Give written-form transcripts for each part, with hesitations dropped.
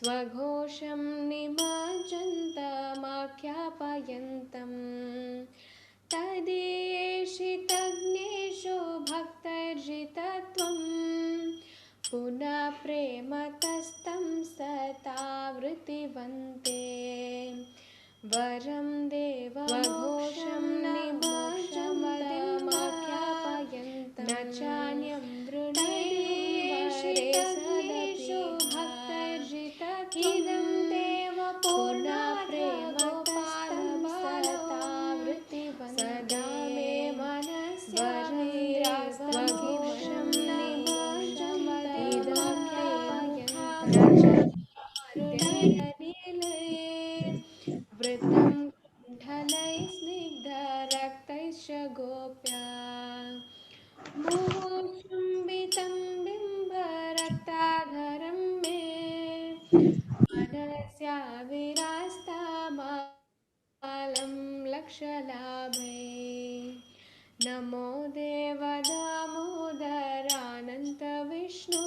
स्वघोषं निमज्जन्तमाख्यापयन्तम् तदीयेषितज्ञेषु भक्तर्जितत्वं पुनः प्रेमतस्तं सतावृत्तिवन्ते वरं देवघोषं निमज्जन्तमाख्यापयन्तम् न चान्यं वृणीयेषु भक्तर्जितत्वं देव पुनः प्रेमतस्तं सतावृत्तिवन्ते सदा मे मनस्याविरास्तघोषं वृतं कुण्ठलैः स्निग्धरक्तैश्च गोप्या मुहुर्चुम्बितं बिम्बरक्ताधरं मे मनस्याविरास्तामालं लक्षलाभे नमो देवदामोदरानन्तविष्णो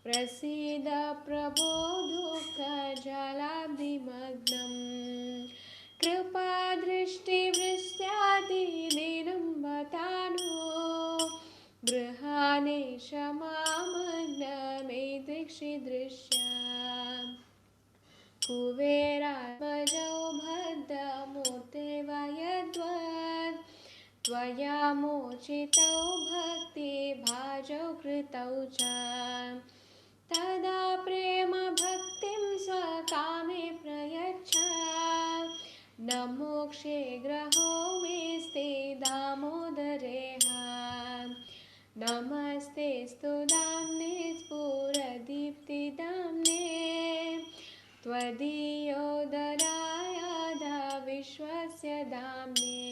प्रसीद प्रभो दुःखजलाब्धिमग्नं कृपादृष्टिवृष्ट्यादिदीनं बतानो गृहाणे क्षमामग्नमेदृक्षिदृश्या कुबेरात्मजौ भद्रमूर्ते वयद्वत् त्वया मोचितौ भक्तिभाजौ कृतौ च तदा प्रेमभक्तिं स्वकामे प्रयच्छ न मोक्षे ग्रहो मेस्ते दामोदरेह नमस्ते स्तुदाम्ने स्फुरदीप्तिदाम्ने त्वदीयोदरायादा विश्वस्य दाम्ने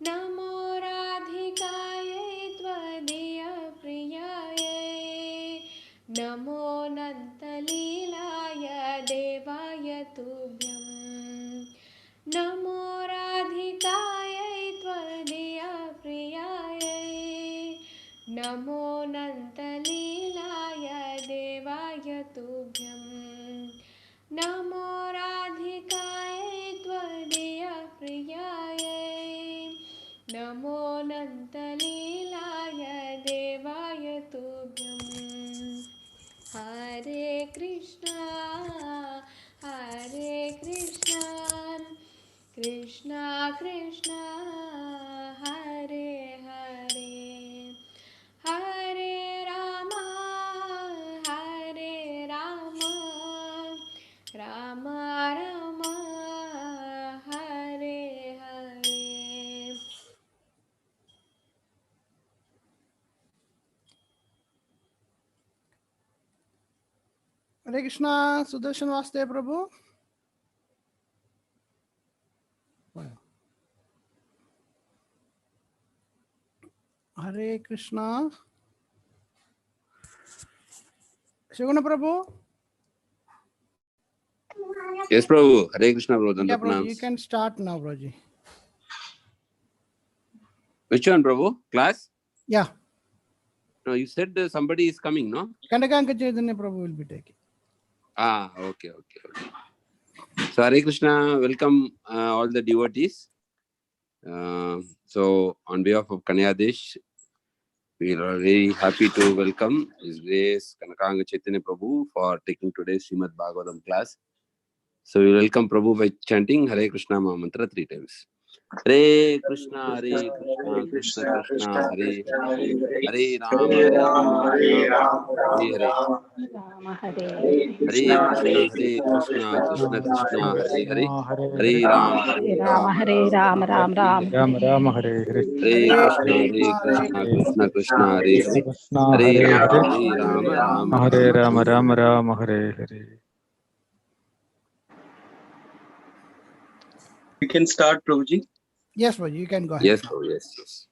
नमो राधिकायै त्वदीयप्रियायै नमो नन्तलीलाय देवाय तुभ्यं नमो राधिकायै त्वदीयप्रियायै नमो नन्तलीलाय देवाय तुभ्यं नमो राधिकायै त्वदीयप्रियायै नमो नन्तलीलाय देवाय तुभ्यं हरे Krishna Krishna Krishna Hare Hare Hare Ram Ram Ram Hare Hare Hare Krishna, Sudarshan Vaste Prabhu. Hare Krishna. Shivana Prabhu. Yes, Prabhu. Hare Krishna, Prabhu. Yeah, Prabhu, you can start now, Prabhuji. Which one, Prabhu? Class? Yeah. No, you said somebody is coming, no? Kanankanga Chaitanya Prabhu will be taking. Ah, okay. So, Hare Krishna, welcome all the devotees. So, on behalf of Kanyadesh, we are very happy to welcome His Grace Kanankanga Chaitanya Prabhu for taking today's Srimad Bhagavatam class. So, we welcome Prabhu by chanting Hare Krishna Mahamantra 3 times. Hare Krishna, Krishna Krishna, Hare Hare Rama, Hare Hare. Hare Krishna, Krishna Krishna, Hare Hare. Hare Rama, Ram Ram Hare Krishna, Krishna Krishna, Hare Hare. Hare Rama, Ram Hare Hare. We can start, Prabhuji. Yes, Prabhuji, you can go ahead. Yes, Prabhu, yes.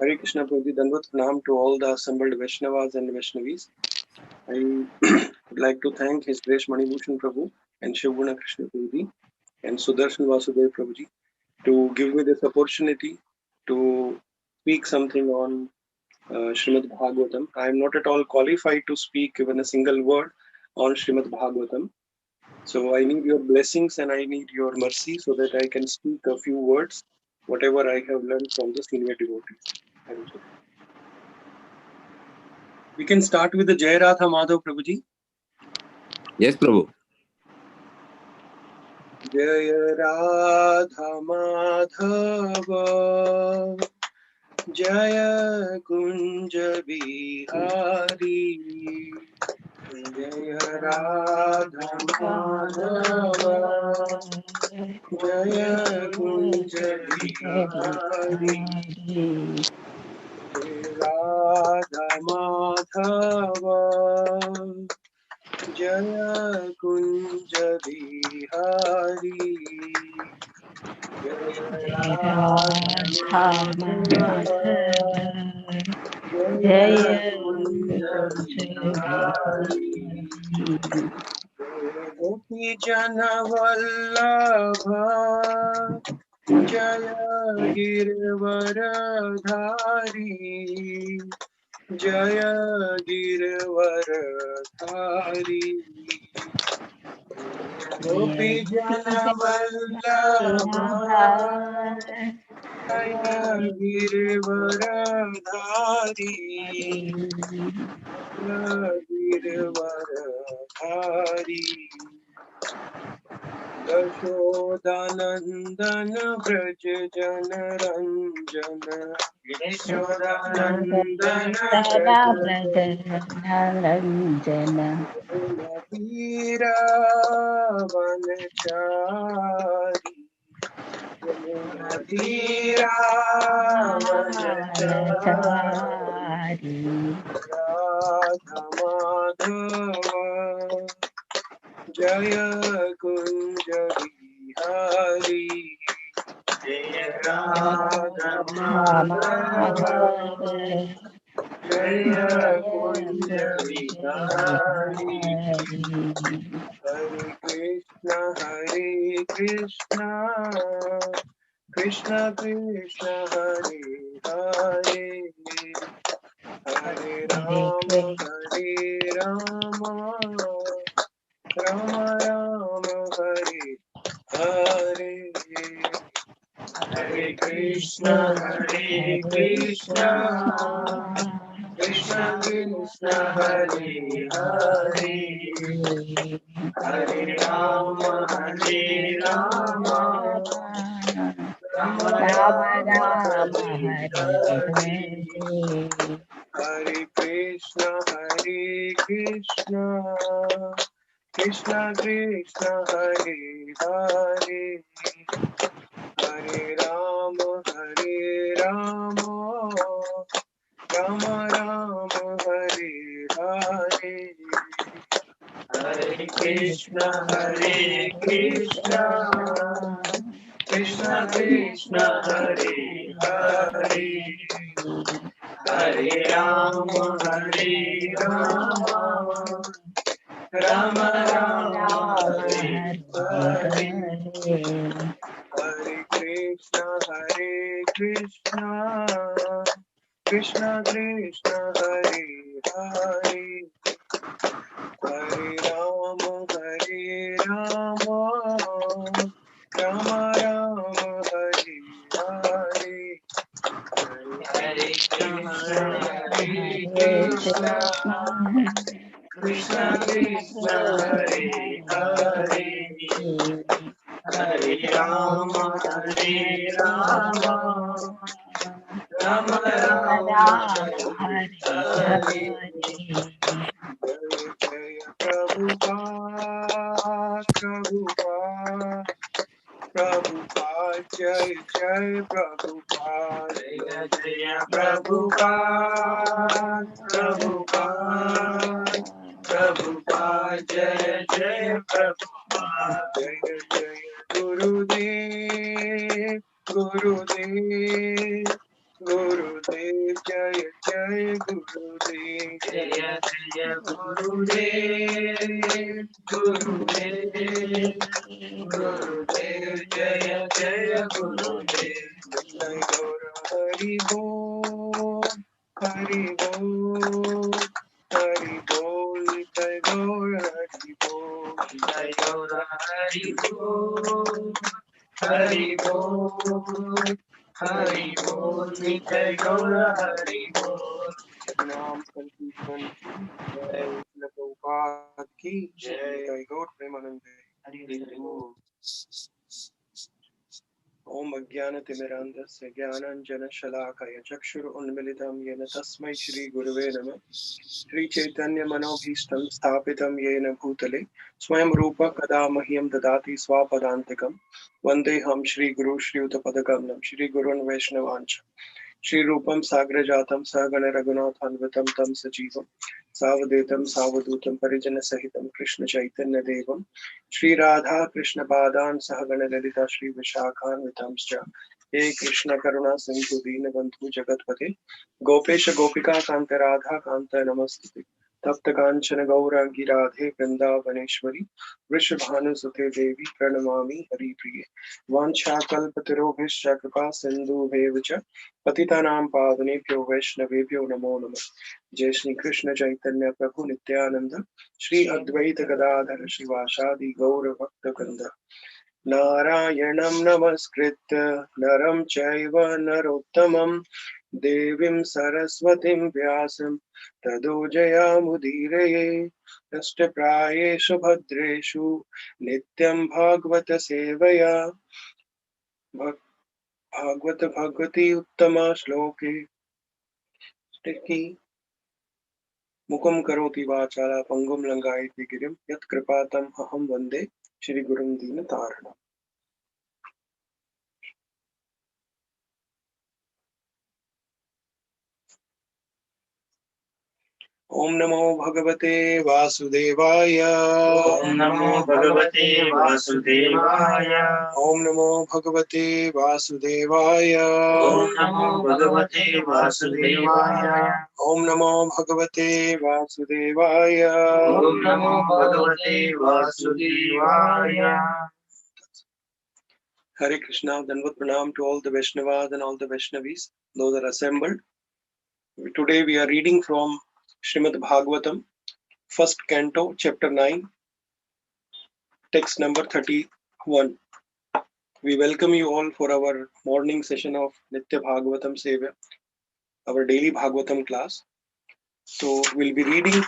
Hare Krishna, Prabhuji. Dandavat Pranam to all the assembled Vaishnavas and Vaishnavis. I would like to thank His Grace Manibhushan Prabhu and Shivguna Krishna Prabhuji and Sudarshan Vasudev Prabhuji to give me this opportunity to speak something on Srimad Bhagavatam. I am not at all qualified to speak even a single word on Srimad Bhagavatam. So I need your blessings and I need your mercy so that I can speak a few words, whatever I have learned from the senior devotees. Thank you. We can start with the Jai Radha Madhav Prabhuji. Yes, Prabhu. Jai Radha Madhava Jaya Kunja Bihari Jaya Radha Madhava Jaya Kunja Bihari Radha Madhava Jaya Kunja Bihari Jaya Radha Madhava Jaya Kunja Bihari Jaya Gopi Jana Vallabha Jaya Girvaradhari Jaya Girvaradhari Gopi Jana Vallabha Jaya Girvaradhari Jaya Girvaradhari Yashodanandana Braj Jana Ranjana Yashodanandana Braj Ranjana Veera Vanachari Veera Vanachari Radha Madhava Jaya Kunja Bihari Jaya Radha Madhava Jaya Kunja Bihari Hare Krishna Krishna Krishna Hare Hare Hare Rama Rama Rama Hare Hare Hare Krishna Krishna Krishna Hare Hare Hare Rama Rama Rama Rama Hare Hare Hare Krishna Krishna Krishna Hare Hare Hare Rama Rama Rama Hare Hare Hare Krishna Krishna Krishna Hare Hare Hare Rama Rama Rama Hare Hare Hare Krishna Krishna Krishna Hare Hare Hare Rama Rama Rama Hare Hare Hare Krishna Krishna Krishna Hare Hare Hare Rama Rama Rama Hare Hare Jaya Prabhupada Prabhupada Jai Jai Prabhupada Jaya Prabhupada Jaya Jaya Prabhupada Jaya Jaya Gurudev Jaya Jaya Gurudev Jaya Jaya Gurudev Jaya Jaya Gurudev Jai Gaura Hari Bol Hari Bol, Hari Bol, Jai Gaur Hari Bol, Jai Gaur Hari Bol, Hari Bol, Hari Bol, Jai Gaur Hari Bol. Nam Sankirtan ki Jai, Prabhupada ki Jai, Jai Gaur Premanande Hari Bol. ओम अज्ञानतिमिरान्धस्य ज्ञानाञ्जनशलाकया चक्षुरुन्मिलितं येन तस्मै श्रीगुरुवे नमः। श्रीचैतन्यमनोभीष्टं स्थापितं येन भूतले स्वयं रूपः कदा मह्यं ददाति स्वापदान्तिकं। वन्देऽहं श्रीगुरु श्रीयुतपदकमलं श्रीगुरून् वैष्णवांश्च श्रीरूपं साग्रजातं सहगण रघुनाथान्वितं तं सजीवं सावधूतं सावधूतं परिजनसहितं कृष्ण चैतन्य देवं श्रीराधा कृष्ण पादान् सहगण ललिता श्री विशाखान्वितांश्च हे कृष्ण करुणा सिंधु दीनबन्धु जगत्पते गोपेश गोपिका कांत राधा कांत नमस्ते तप्त कांचन गौरांगी राधे वृंदावनेश्वरी वृषभानुसुते देवी प्रणमामि हरिप्रिये वाञ्छाकल्पतरुभ्यश्च कृपा सिन्धुभ्येव च पतितानां पावनेभ्यो वैष्णवेभ्यो नमो नमः। जय श्री कृष्ण चैतन्य प्रभु नित्यानंद श्री अद्वैत गदाधर शिवासादि गौर भक्त वृंद नारायणं नमस्कृत्य नरं चैव नरोत्तमं देवीं सरस्वतीं व्यासं ततो जयामुदीरये नष्टप्रायेषु भद्रेषु नित्यं भागवत सेवया भागवत भगवती उत्तमा श्लोके टिकी मुखं करोति वाचाला पंगुं लंघयति गिरिं यत्कृपातम् अहं वन्दे श्रीगुरुं दीनतारिणम्। ओम नमो भगवते वासुदेवाय। ओम नमो भगवते वासुदेवाय। ओम नमो भगवते वासुदेवाय। ओम नमो भगवते वासुदेवाय। ओम नमो भगवते वासुदेवाय। ओम नमो भगवते वासुदेवाय। Hare Krishna, Danvat Pranam to all the Vaishnavas and all the Vaishnavis, those are assembled. Today we are reading from Srimad Bhagavatam, first canto, chapter 9, text number 31. We welcome you all for our morning session of Nitya Bhagavatam Sevya, our daily Bhagavatam class. So we'll be reading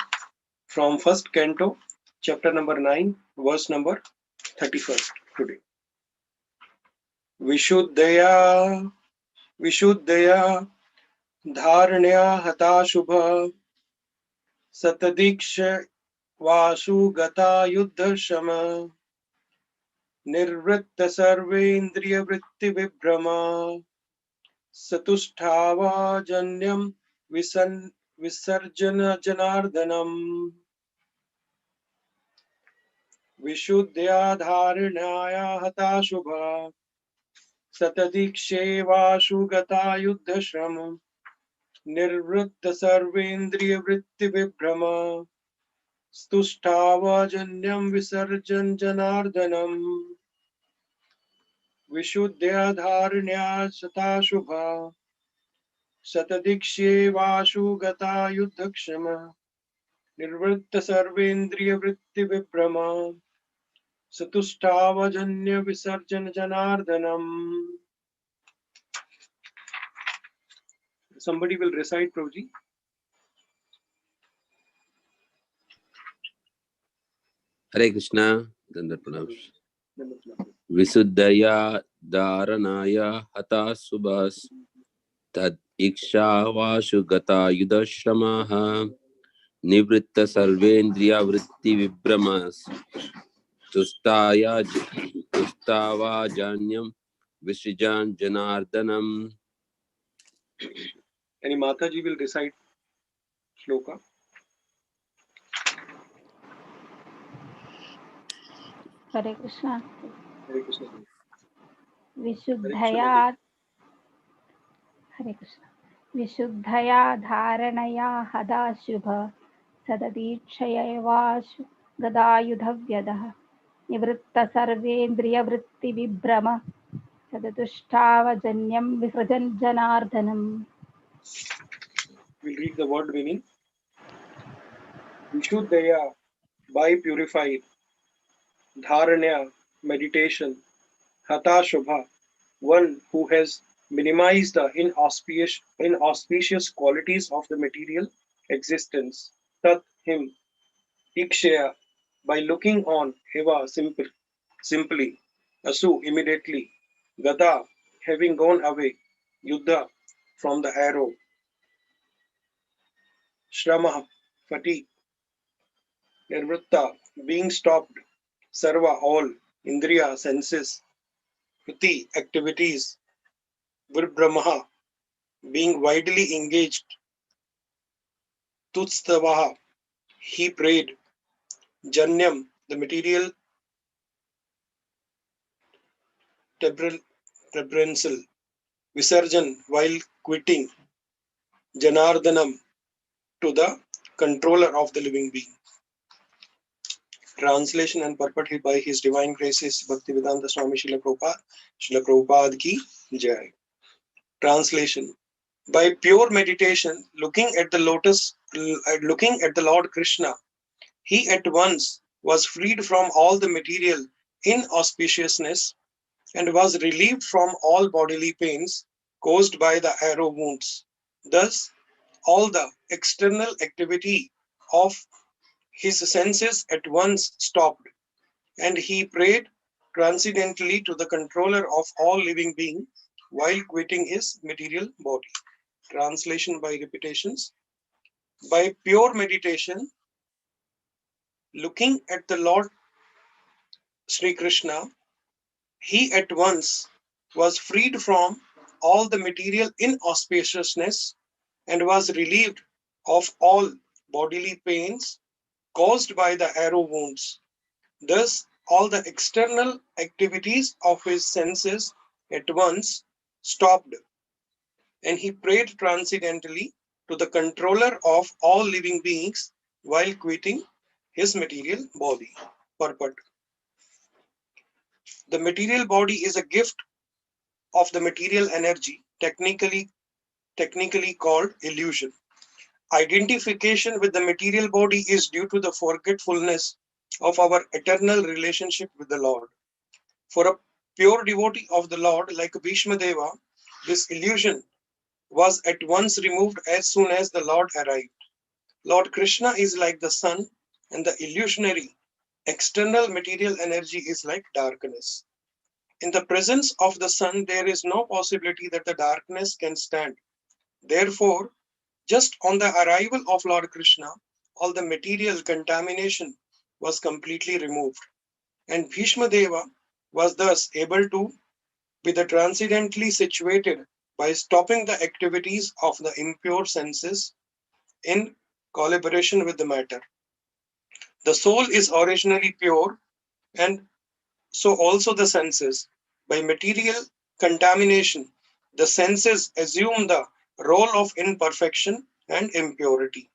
from first canto, chapter number 9, verse number 31st today. Vishuddhaya, Vishuddhaya, Dharanya Hata Shubha, Satadiksha Vasu Gata Yuddha Shama, Nirvritta Sarvendriya Vritti Vibhrama, Satusthava Janyam Visarjana Janardhanam, Vishuddhya Dharanaya Hata Shubha, Satadikshe Vasu Gata Yuddha Shama, Nirvritta Sarvendriya Vritti Vibhrama, Stushthava-janyam visarjan janardhanam, Vishuddhya-dharanya sata-shubha, Satadikshe vasu gata yuddhakshama, Nirvritta sarvendriya-vritti vibrama, Satusthava-janya visarjan janardhanam. Somebody will recite, Prabhuji. Hare Krishna, Dandat Pranam. Visuddhaya Dharanaya Hata Subhas Tad Iksha Vasu Gata Yudhashramaha Nivritta Sarvendriya Vritti Vibramas Tustava Janyam Visrijan Janardhanam. Any Mataji will recite shloka. Hare Krishna. Hare Krishna. Vishuddhaya Hare Krishna. Vishuddhaya Dharanaya Hada Shubha Sadadikshayavashu Gadayudhavyadah Nivritta Sarvendriya Vritti Vibrama Sadatushthava Janyam Visrajan Janardhanam. We'll read the word meaning. Vishuddhaya, by purified. Dharanya, meditation. Hata Shubha, one who has minimized the inauspicious qualities of the material existence. Tat, him. Ikshaya, by looking on. Eva, simply. Asu, immediately. Gata, having gone away. Yuddha, from the arrow. Shrama, fatigue. Nirvritta, being stopped. Sarva, all. Indriya, senses. Kriti, activities. Virbrahma, being widely engaged. Tutstavaha, he prayed. Janyam, the material tebrensal. Visarjan, while quitting. Janardhanam, to the controller of the living being. Translation and purport by His Divine Graces Bhaktivedanta Swami Srila Prabhupada. Srila Prabhupada ki Jai. Translation. By pure meditation, looking at the Lord Krishna, he at once was freed from all the material inauspiciousness and was relieved from all bodily pains caused by the arrow wounds. Thus, all the external activity of his senses at once stopped, and he prayed transcendently to the controller of all living beings while quitting his material body. Translation by repetitions. By pure meditation, looking at the Lord Sri Krishna, he at once was freed from all the material inauspiciousness and was relieved of all bodily pains caused by the arrow wounds. Thus, all the external activities of his senses at once stopped, and he prayed transcendently to the controller of all living beings while quitting his material body. Purport. The material body is a gift of the material energy, technically called illusion. Identification with the material body is due to the forgetfulness of our eternal relationship with the Lord. For a pure devotee of the Lord like Bhishma Deva, this illusion was at once removed as soon as the Lord arrived. Lord Krishna is like the sun, and the illusionary external material energy is like darkness. In the presence of the sun, there is no possibility that the darkness can stand. Therefore, just on the arrival of Lord Krishna, all the material contamination was completely removed, and Bhishma Deva was thus able to be the transcendently situated by stopping the activities of the impure senses in collaboration with the matter. The soul is originally pure, and so also the senses. By material contamination, the senses assume the role of imperfection and impurity.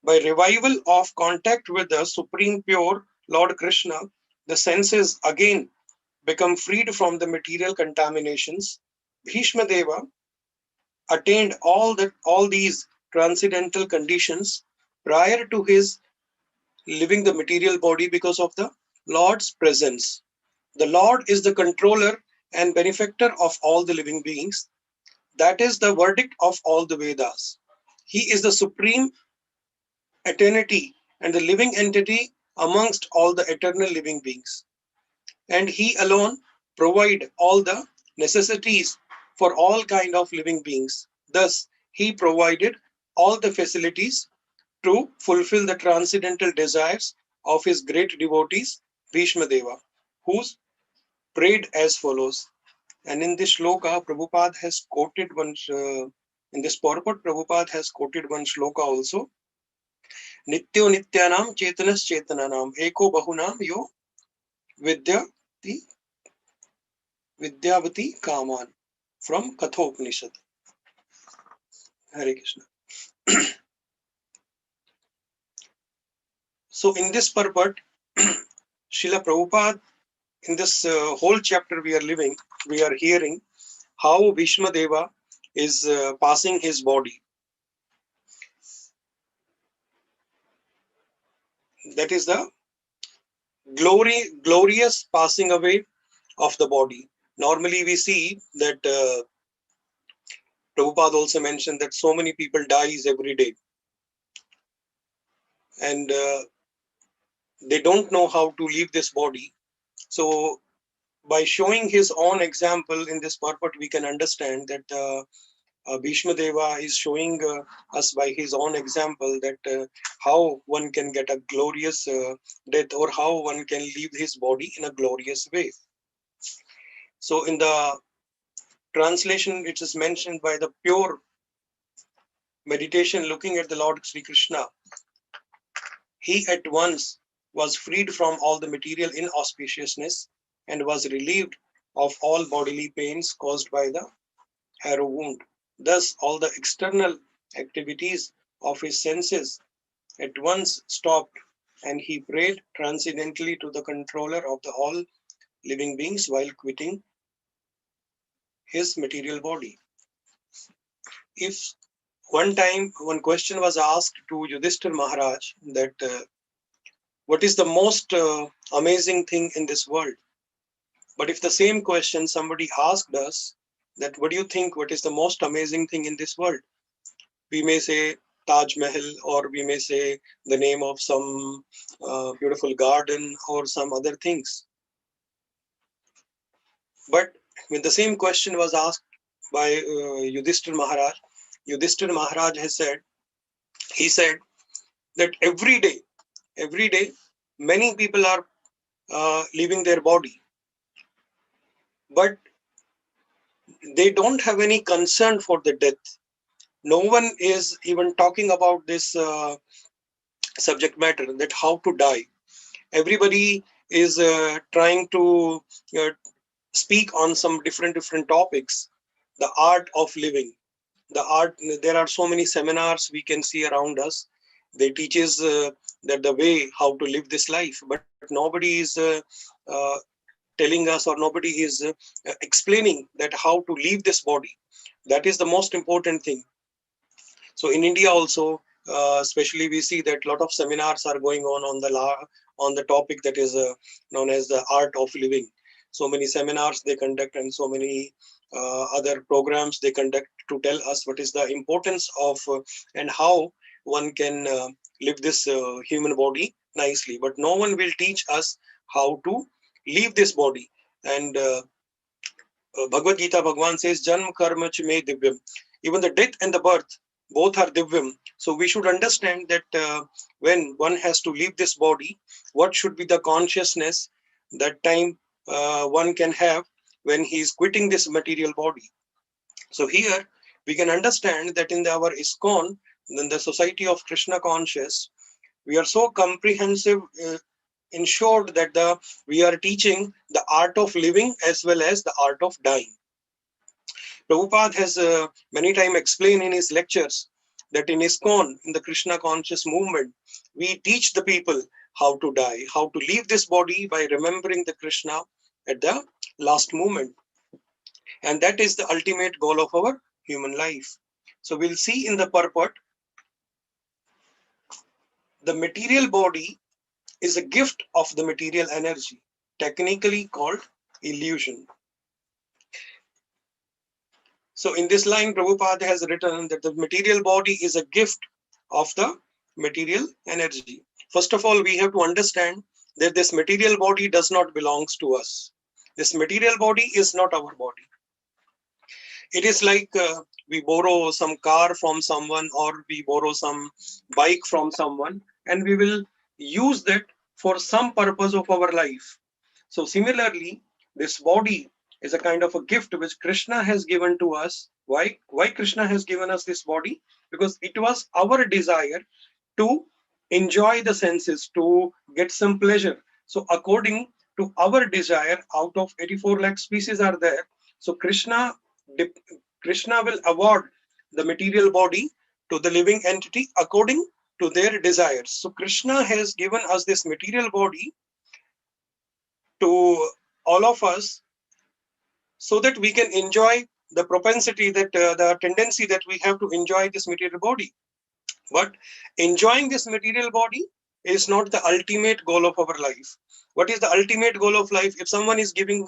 By revival of contact with the Supreme Pure Lord Krishna, the senses again become freed from the material contaminations. Bhishma Deva attained all these transcendental conditions prior to his leaving the material body because of the Lord's presence. The Lord is the controller and benefactor of all the living beings. That is the verdict of all the Vedas. He is the supreme eternity and the living entity amongst all the eternal living beings. And he alone provide all the necessities for all kind of living beings. Thus, he provided all the facilities to fulfill the transcendental desires of his great devotees, Bhishma Deva, who's prayed as follows. And in this shloka, Prabhupada has quoted one, in this purport, Prabhupada has quoted one shloka also. Nityo nityanam chetanas chetananam eko bahunam yo vidyavati kaman, from Kathopanishad. Hare Krishna. So in this purport, Srila Prabhupada, in this whole chapter we are hearing how Bhishma Deva is passing his body. that is the glorious passing away of the body. Normally we see that Prabhupada also mentioned that so many people dies every day, and they don't know how to leave this body. So by showing his own example in this purport, we can understand that Bhishma Deva is showing us by his own example that how one can get a glorious death, or how one can leave his body in a glorious way. So in the translation, it is mentioned by the pure meditation looking at the Lord Sri Krishna, he at once was freed from all the material inauspiciousness and was relieved of all bodily pains caused by the arrow wound. Thus, all the external activities of his senses at once stopped, and he prayed transcendently to the controller of the all living beings while quitting his material body. If one time one question was asked to Yudhishthir Maharaj that what is the most amazing thing in this world? But if the same question somebody asked us that what do you think, what is the most amazing thing in this world? We may say Taj Mahal, or we may say the name of some beautiful garden or some other things. But when the same question was asked by Yudhishthir Maharaj has said, he said that every day, many people are leaving their body, but they don't have any concern for the death. No one is even talking about this subject matter, that how to die. Everybody is trying to speak on some different topics. The art of living, there are so many seminars we can see around us. They teaches that the way how to live this life, but nobody is uh, telling us, or nobody is explaining that how to leave this body. That is the most important thing. So in India also, especially we see that a lot of seminars are going on the topic that is known as the art of living. So many seminars they conduct, and so many other programs they conduct to tell us what is the importance of and how one can live this human body nicely. But no one will teach us how to leave this body. And Bhagavad Gita, Bhagwan says, Janm karma ch me divyam. Even the death and the birth, both are divyam. So we should understand that when one has to leave this body, what should be the consciousness that time one can have when he is quitting this material body. So here we can understand that in our ISKCON, in the Society of Krishna Conscious, we are so comprehensive, ensured that we are teaching the art of living as well as the art of dying. Prabhupada has many times explained in his lectures that in ISKCON, in the Krishna conscious movement, we teach the people how to die, how to leave this body by remembering the Krishna at the last moment. And that is the ultimate goal of our human life. So we'll see in the purport, the material body is a gift of the material energy, technically called illusion. So in this line, Prabhupada has written that the material body is a gift of the material energy. First of all, we have to understand that this material body does not belong to us. This material body is not our body. It is like we borrow some car from someone, or we borrow some bike from someone, and we will use that for some purpose of our life. So similarly, this body is a kind of a gift which Krishna has given to us. Why Krishna has given us this body? Because it was our desire to enjoy the senses, to get some pleasure. So according to our desire, out of 84 lakh species are there. So Krishna will award the material body to the living entity according to their desires. So Krishna has given us this material body to all of us, so that we can enjoy the propensity, that the tendency that we have to enjoy this material body. But enjoying this material body is not the ultimate goal of our life. What is the ultimate goal of life? If someone is giving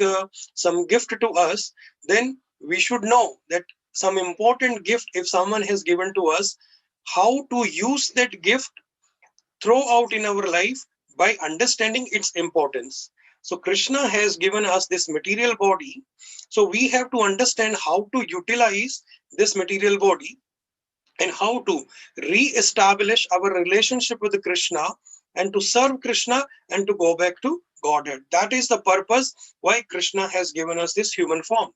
some gift to us, then we should know that some important gift, if someone has given to us, how to use that gift throughout in our life by understanding its importance. So Krishna has given us this material body. So we have to understand how to utilize this material body and how to re-establish our relationship with Krishna and to serve Krishna and to go back to Godhead. That is the purpose why Krishna has given us this human form.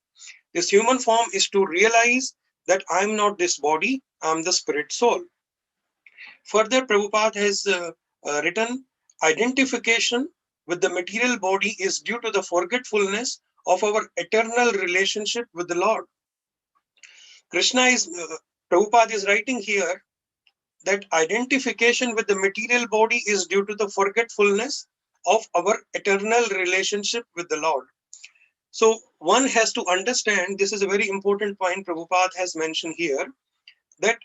This human form is to realize that I'm not this body, I'm the spirit soul. Further, Prabhupada has written, identification with the material body is due to the forgetfulness of our eternal relationship with the Lord. Prabhupada is writing here that identification with the material body is due to the forgetfulness of our eternal relationship with the Lord. So one has to understand, this is a very important point Prabhupada has mentioned here, that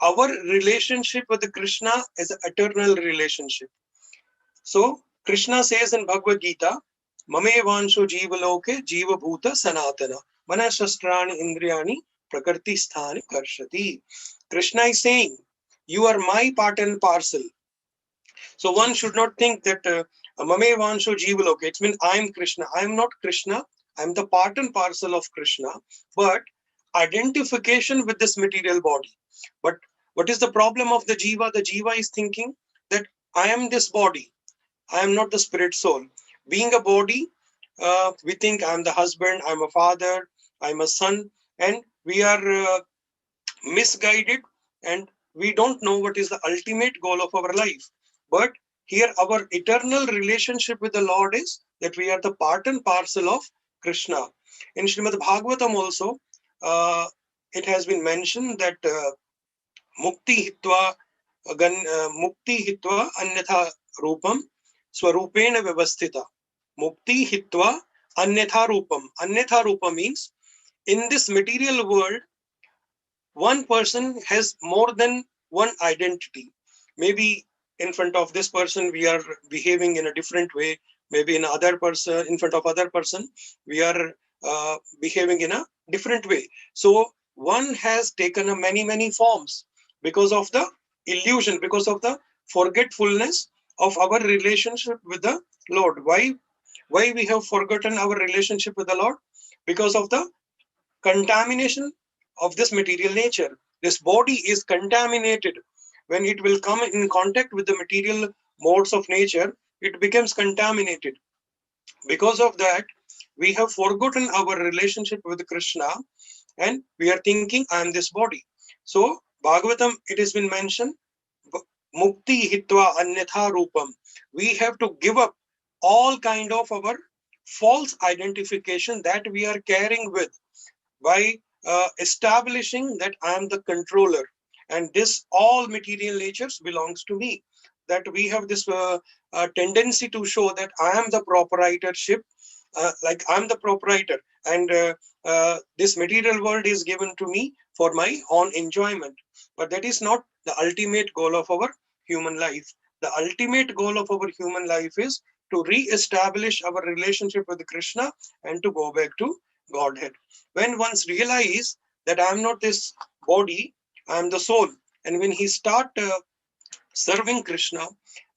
our relationship with the Krishna is an eternal relationship. So Krishna says in Bhagavad Gita, Mame vansho jiva loke jiva bhuta sanatana manasastrani indriyani prakriti sthani karshati. Krishna is saying, you are my part and parcel. So one should not think that Mame vansho jiva loke, it means I am Krishna. I am not Krishna. I am the part and parcel of Krishna. But identification with this material body. But what is the problem of the jiva? The jiva is thinking that I am this body. I am not the spirit soul. Being a body, we think I'm the husband, I'm a father, I'm a son, and we are misguided and we don't know what is the ultimate goal of our life. But here our eternal relationship with the Lord is that we are the part and parcel of Krishna. In Srimad Bhagavatam also, it has been mentioned that mukti hitva anyatha rupam swarupena vyavasthita. Mukti hitva anyatha rupam. Anyatha rupa means in this material world, one person has more than one identity. Maybe in front of this person, we are behaving in a different way. Maybe in front of other person, we are behaving in a different way. So one has taken a many forms because of the illusion, because of the forgetfulness of our relationship with the Lord. Why we have forgotten our relationship with the Lord? Because of the contamination of this material nature. This body is contaminated. When it will come in contact with the material modes of nature, it becomes contaminated. Because of that, we have forgotten our relationship with Krishna and we are thinking, I am this body. So, Bhagavatam, it has been mentioned, Mukti hitva anyatha rupam. We have to give up all kind of our false identification that we are carrying with by establishing that I am the controller and this all material natures belongs to me. That we have this tendency to show that I am the proprietorship, like I'm the proprietor and this material world is given to me for my own enjoyment. But that is not the ultimate goal of our human life. The ultimate goal of our human life is to re-establish our relationship with Krishna and to go back to Godhead. When one's realize that I'm not this body, I'm the soul, and when he start serving Krishna,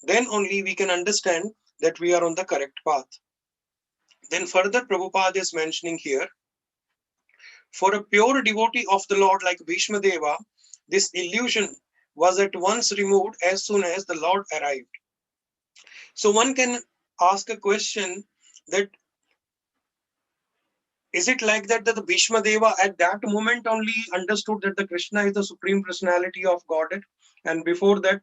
then only we can understand that we are on the correct path. Then further Prabhupada is mentioning here, for a pure devotee of the Lord like Bhishma Deva, this illusion was at once removed as soon as the Lord arrived. So one can ask a question that is it like that the Bhishma Deva at that moment only understood that the Krishna is the Supreme Personality of Godhead, and before that,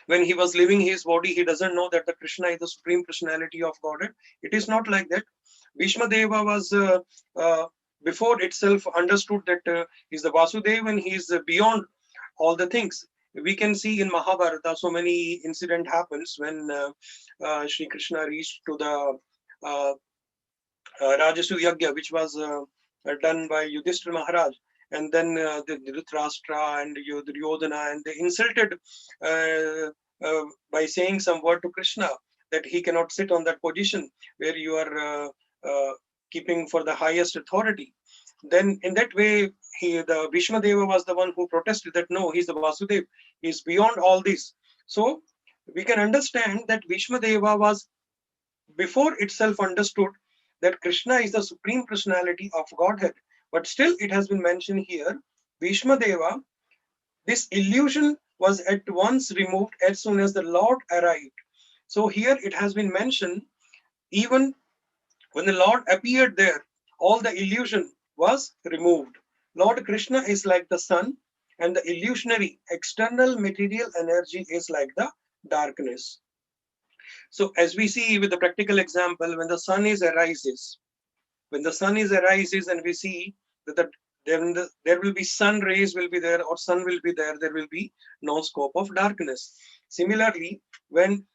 when he was leaving his body, he doesn't know that the Krishna is the Supreme Personality of Godhead? It is not like that. Bhishma Deva was before itself understood that he's the Vasudeva and he is beyond all the things. We can see in Mahabharata so many incident happens when Sri Krishna reached to the Rajasu Yagya, which was done by Yudhishthira Maharaj, and then the Dhritarashtra and Duryodhana, and they insulted by saying some word to Krishna that he cannot sit on that position where you are keeping for the highest authority. Then in that way, the Bhishma Deva was the one who protested that no, he's the Vasudev, he's beyond all this. So we can understand that Bhishma Deva was before itself understood that Krishna is the supreme personality of Godhead. But still it has been mentioned here, Bhishma Deva, this illusion was at once removed as soon as the Lord arrived. So here it has been mentioned, even when the Lord appeared there, all the illusion was removed. Lord Krishna is like the sun, and the illusionary external material energy is like the darkness. So as we see with the practical example, when the sun arises, and we see that there will be sun rays will be there, or sun will be there will be no scope of darkness. Similarly, when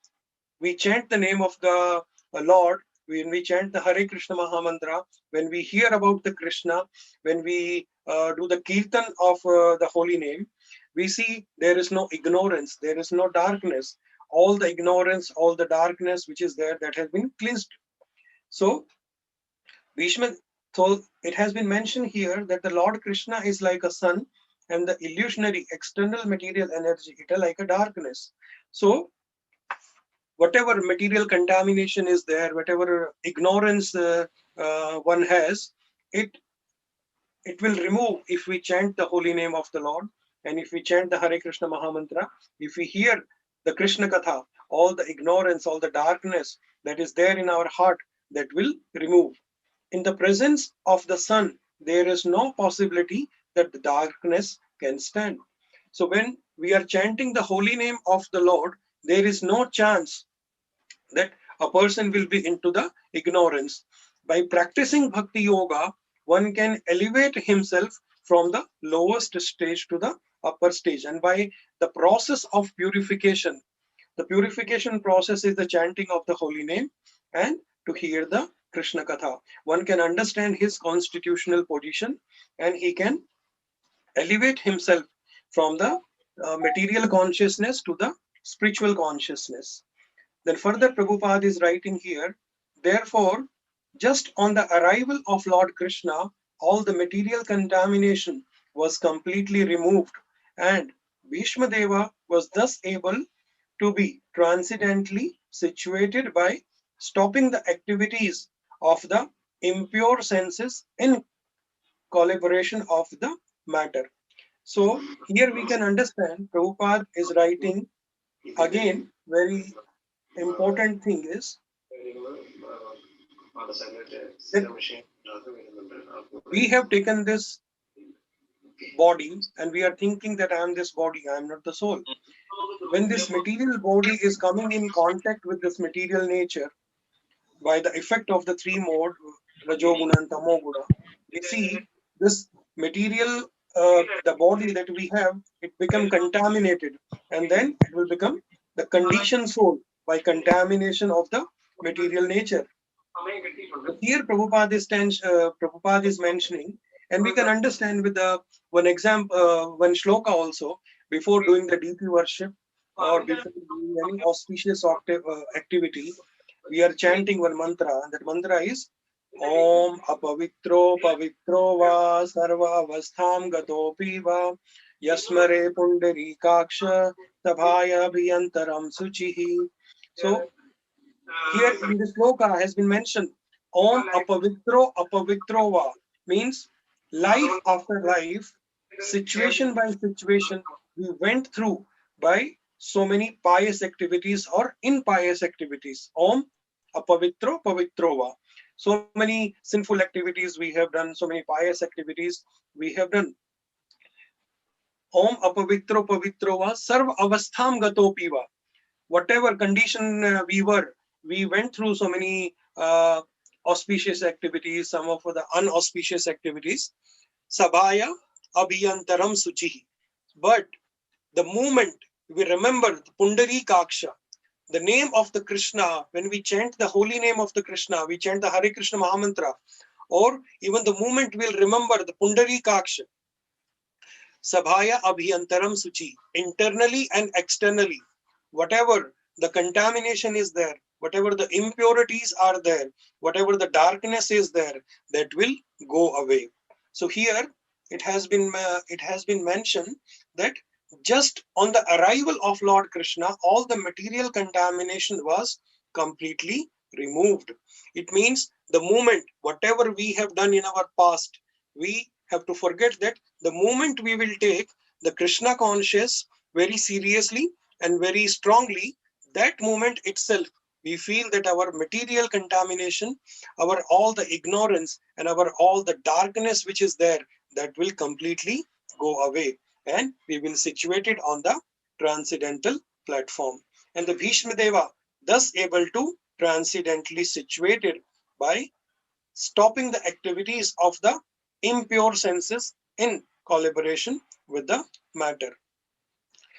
we chant the name of the Lord, when we chant the Hare Krishna Mahamantra, when we hear about the Krishna, when we do the kirtan of the holy name, we see there is no ignorance, there is no darkness. All the ignorance, all the darkness which is there, that has been cleansed. So Bhishma, so it has been mentioned here that the Lord Krishna is like a sun, and the illusionary external material energy, it is like a darkness. So whatever material contamination is there, whatever ignorance one has, it will remove if we chant the holy name of the Lord, and if we chant the Hare Krishna Mahamantra, if we hear the Krishna Katha, all the ignorance, all the darkness that is there in our heart, that will remove. In the presence of the sun, there is no possibility that the darkness can stand. So when we are chanting the holy name of the Lord, there is no chance that a person will be into the ignorance. By practicing Bhakti Yoga, one can elevate himself from the lowest stage to the upper stage. And by the process of purification, the purification process is the chanting of the holy name and to hear the Krishna Katha. One can understand his constitutional position, and he can elevate himself from the material consciousness to the spiritual consciousness. Then further Prabhupada is writing here, therefore, just on the arrival of Lord Krishna, all the material contamination was completely removed, and Bhishma Deva was thus able to be transcendently situated by stopping the activities of the impure senses in collaboration of the matter. So here we can understand Prabhupada is writing again, very important thing is that we have taken this body and we are thinking that I am this body, I am not the soul. When this material body is coming in contact with this material nature, by the effect of the three mode, Rajoguna and Tamoguna, we see this material, the body that we have, it become contaminated, and then it will become the conditioned soul by contamination of the material nature. Here Prabhupada is mentioning, and we can understand with the one example, one shloka also, before doing the deity worship or before doing any auspicious activity, we are chanting one mantra, and that mantra is Om apavitro pavitro va sarva avastham gatopi va yasmare pundari kaksha tabhaya bhiyantaram suchihi. So here in this shloka has been mentioned Om apavitro va means life after life, situation by situation, we went through by so many pious activities or impious activities. Om apavitro pavitrova. So many sinful activities we have done, so many pious activities we have done. Om apavitro pavitrova sarva avastham gatopiva. Whatever condition we were, we went through so many auspicious activities, some of the unauspicious activities. Sabhaya abhiyantaram suchihi. But the moment we remember the Pundari Kaksha, the name of the Krishna, when we chant the holy name of the Krishna, we chant the Hare Krishna Mahamantra, or even the moment we'll remember the Pundari Kaksha, Sabhaya Abhiyantaram Suchi, internally and externally, whatever the contamination is there, whatever the impurities are there, whatever the darkness is there, that will go away. So here it has been mentioned that just on the arrival of Lord Krishna, all the material contamination was completely removed. It means the moment whatever we have done in our past, we have to forget that the moment we will take the Krishna conscious very seriously and very strongly, that moment itself we feel that our material contamination, our all the ignorance and our all the darkness which is there, that will completely go away, and we will situate it on the transcendental platform. And the Bhishma Deva thus able to transcendently situated by stopping the activities of the impure senses in collaboration with the matter.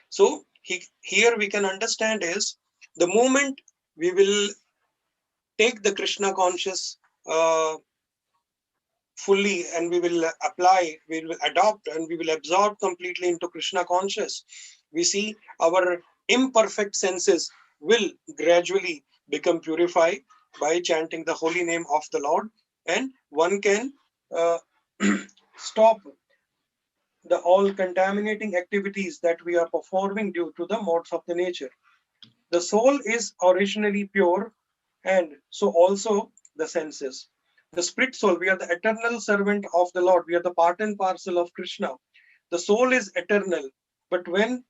So here we can understand is the moment we will take the Krishna conscious fully, and we will apply, we will adopt, and we will absorb completely into Krishna conscious, we see our imperfect senses will gradually become purified by chanting the holy name of the Lord, and one can uh, stop the all contaminating activities that we are performing due to the modes of the nature. The soul is originally pure, and so also the senses. The spirit soul, we are the eternal servant of the Lord. We are the part and parcel of Krishna. The soul is eternal, but when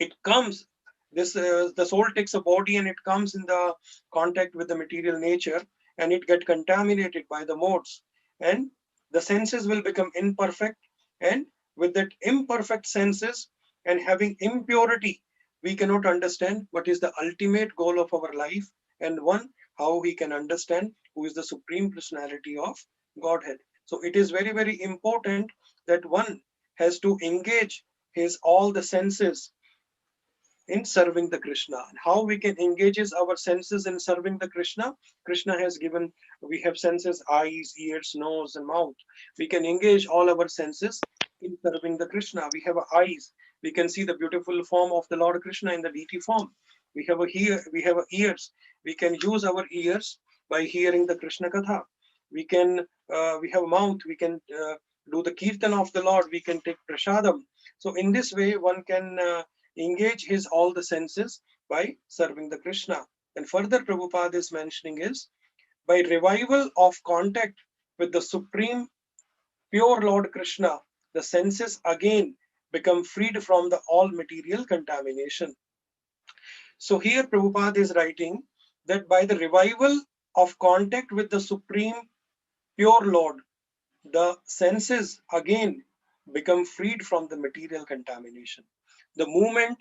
it comes, the soul takes a body and it comes in the contact with the material nature, and it get contaminated by the modes, and the senses will become imperfect, and with that imperfect senses and having impurity, we cannot understand what is the ultimate goal of our life, and one, how we can understand who is the supreme personality of Godhead. So it is very, very important that one has to engage his all the senses in serving the Krishna. And how we can engage our senses in serving the Krishna? Krishna has given, we have senses, eyes, ears, nose, and mouth. We can engage all our senses in serving the Krishna. We have eyes. We can see the beautiful form of the Lord Krishna in the deity form. We have ears. We can use our ears by hearing the Krishna Katha. We have a mouth. We can do the kirtan of the Lord. We can take prasadam. So in this way, one can engage his all the senses by serving the Krishna. And further Prabhupada is mentioning is by revival of contact with the supreme pure Lord Krishna, the senses again become freed from the all material contamination. So here Prabhupada is writing that by the revival of contact with the supreme pure Lord, the senses again become freed from the material contamination. The moment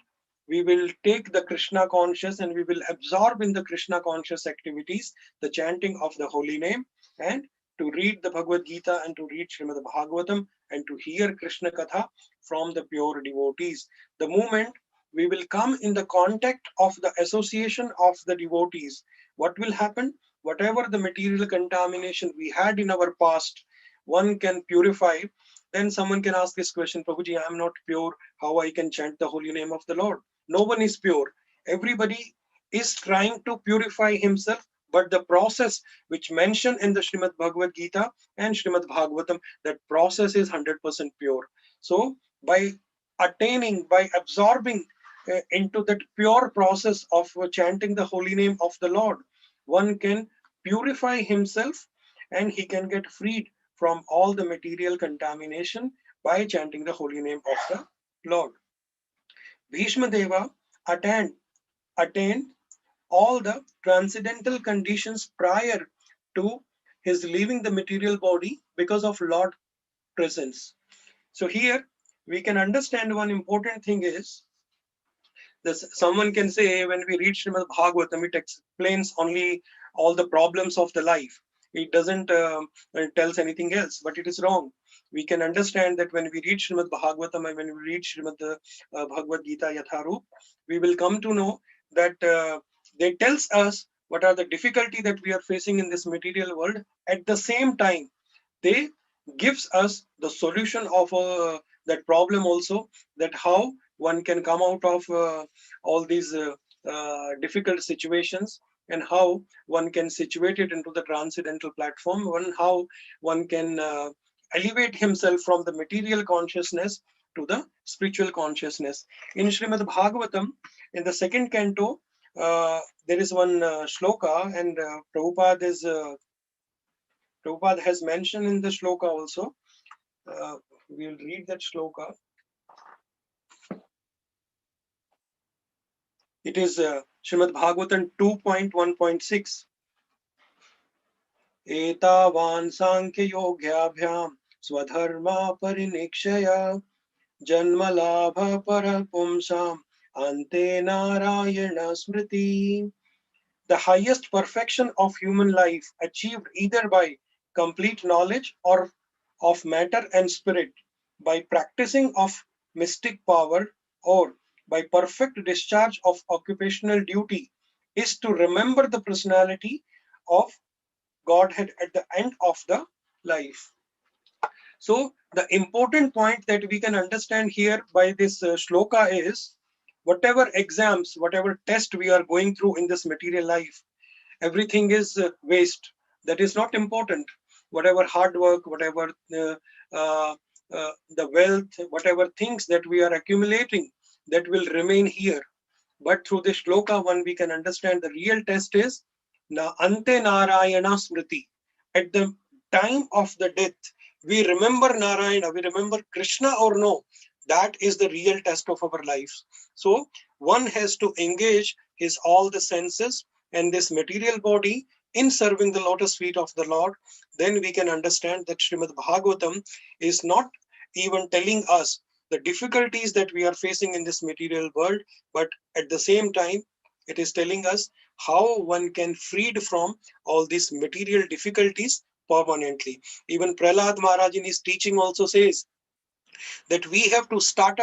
we will take the Krishna conscious and we will absorb in the Krishna conscious activities, the chanting of the holy name, and to read the Bhagavad Gita and to read Srimad Bhagavatam and to hear Krishna Katha from the pure devotees. The moment we will come in the contact of the association of the devotees, what will happen? Whatever the material contamination we had in our past, one can purify. Then someone can ask this question, Prabhuji, I am not pure. How I can chant the holy name of the Lord? No one is pure. Everybody is trying to purify himself, but the process which mentioned in the Srimad Bhagavad Gita and Srimad Bhagavatam, that process is 100% pure. So by attaining, by absorbing into that pure process of chanting the holy name of the Lord, one can purify himself and he can get freed from all the material contamination by chanting the holy name of the Lord. Bhishma Deva attained all the transcendental conditions prior to his leaving the material body because of Lord presence. So here we can understand one important thing is this. Someone can say when we read Srimad Bhagavatam, it explains only all the problems of the life. It doesn't tells anything else, but it is wrong. We can understand that when we read Srimad Bhagavatam and when we read Srimad Bhagavad Gita Yatharup, we will come to know that they tells us what are the difficulty that we are facing in this material world. At the same time, they gives us the solution of that problem also, that how one can come out of all these difficult situations, and how one can situate it into the transcendental platform, how one can elevate himself from the material consciousness to the spiritual consciousness. In Srimad Bhagavatam, in the second canto, there is one shloka, and Prabhupada has mentioned in the shloka also. We will read that shloka. It is Srimad Bhagavatam 2.1.6. एतावान् सांख्ययोग्याभ्यां swadharma परिनिक्षया जन्मलाभ परपुंसाम् ante narayana smriti. The highest perfection of human life achieved either by complete knowledge or of matter and spirit, by practicing of mystic power, or by perfect discharge of occupational duty, is to remember the personality of Godhead at the end of the life. So the important point that we can understand here by this shloka is, whatever exams, whatever test we are going through in this material life, everything is waste. That is not important. Whatever hard work, whatever uh, the wealth, whatever things that we are accumulating, that will remain here. But through this shloka, one we can understand the real test is na ante narayana smriti. At the time of the death, we remember Narayana, we remember Krishna or no. That is the real test of our lives. So one has to engage his all the senses and this material body in serving the lotus feet of the Lord. Then we can understand that Srimad Bhagavatam is not even telling us the difficulties that we are facing in this material world, but at the same time, it is telling us how one can freed from all these material difficulties permanently. Even Prahlad Maharaj in his teaching also says that we have to start